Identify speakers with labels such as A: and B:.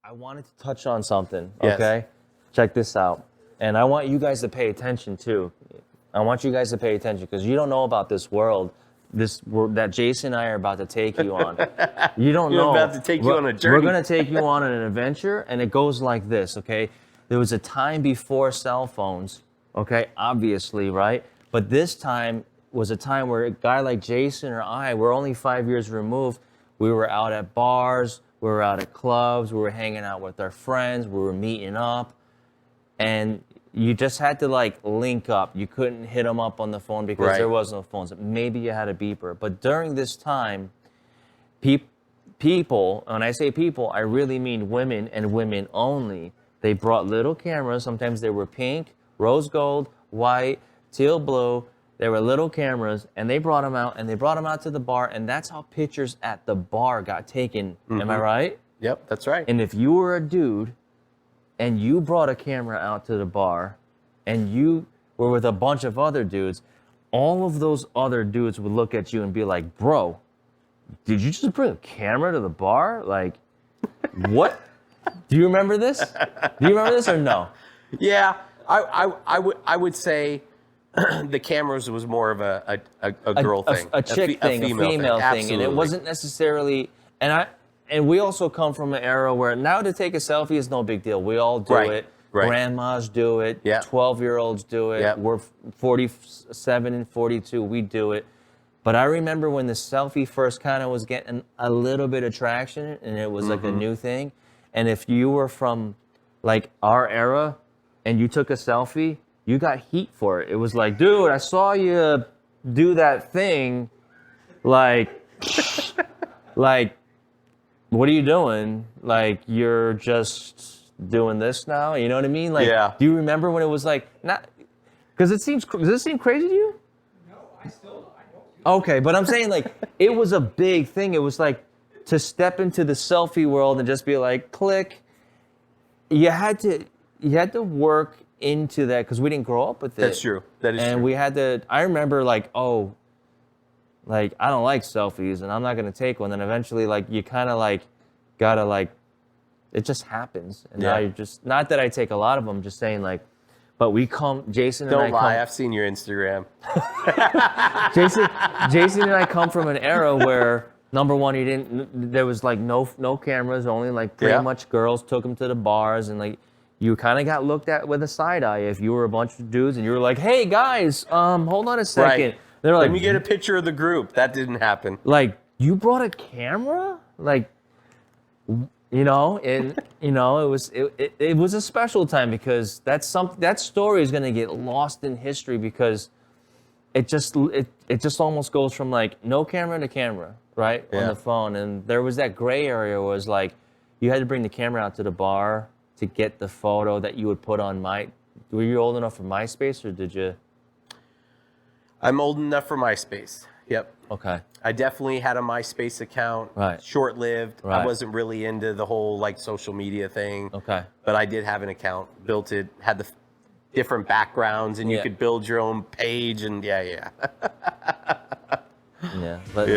A: I wanted to touch on something,
B: Yes.
A: okay? Check this out. And I want you guys to pay attention too. I want you guys to pay attention because you don't know about this world that Jason and I are about to take you on. You don't know.
B: We're about to take you on a journey.
A: We're going to take you on an adventure, and it goes like this, okay? There was a time before cell phones, okay? Obviously, right? But this time was a time where a guy like Jason or I, we're only 5 years removed. We were out at bars, we were out at clubs, we were hanging out with our friends, we were meeting up, and you just had to like link up. You couldn't hit them up on the phone because there was no phones. Maybe you had a beeper. But during this time, people, when I say people, I really mean women and women only. They brought little cameras. Sometimes they were pink, rose gold, white, teal blue. They were little cameras, and they brought them out, and they brought them out to the bar, and that's how pictures at the bar got taken. Mm-hmm. Am I right?
B: Yep, that's right.
A: And if you were a dude, and you brought a camera out to the bar, and you were with a bunch of other dudes, all of those other dudes would look at you and be like, bro, did you just bring a camera to the bar? Like, what? Do you remember this? Do you remember this or no?
B: Yeah, I would say the cameras was more of a girl thing.
A: A chick thing, a female thing.
B: Absolutely.
A: And it wasn't necessarily, and we also come from an era where now to take a selfie is no big deal. We all do it. Right. Grandmas do it.
B: Yeah.
A: 12-year-olds do it.
B: Yeah.
A: We're 47 and 42. We do it. But I remember when the selfie first kind of was getting a little bit of traction and it was like a new thing. And if you were from like our era and you took a selfie, you got heat for it. It was like, dude, I saw you do that thing. Like, what are you doing? Like, you're just doing this now? You know what I mean? Like, do you remember when it was like, not, because does this seem crazy to you?
C: No, I don't.
A: Okay, but I'm saying like, it was a big thing. It was like to step into the selfie world and just be like, click. You had to work into that because we didn't grow up with it.
B: That's true. That is true.
A: And we had to, I remember like, I don't like selfies and I'm not going to take one. Then eventually like, you kind of like, gotta like, it just happens. And now you're just, not that I take a lot of them, just saying like, but Jason and I
B: Don't lie, I've seen your Instagram.
A: Jason and I come from an era where, number one, there was like no cameras, only like pretty much girls took them to the bars and like, you kind of got looked at with a side eye if you were a bunch of dudes and you were like, hey guys, hold on a second.
B: Right.
A: They're like,
B: let me get a picture of the group. That didn't happen.
A: Like, you brought a camera? Like, you know, and you know, it was a special time because that story is gonna get lost in history because it just almost goes from like no camera to camera, right? On the phone. And there was that gray area where it was like you had to bring the camera out to the bar to get the photo that you would put on were you old enough for MySpace or did you?
B: I'm old enough for MySpace. Yep.
A: Okay.
B: I definitely had a MySpace account.
A: Right.
B: Short-lived.
A: Right.
B: I wasn't really into the whole like social media thing.
A: Okay.
B: But I did have an account, built it, had the different backgrounds, and you could build your own page and yeah.
A: But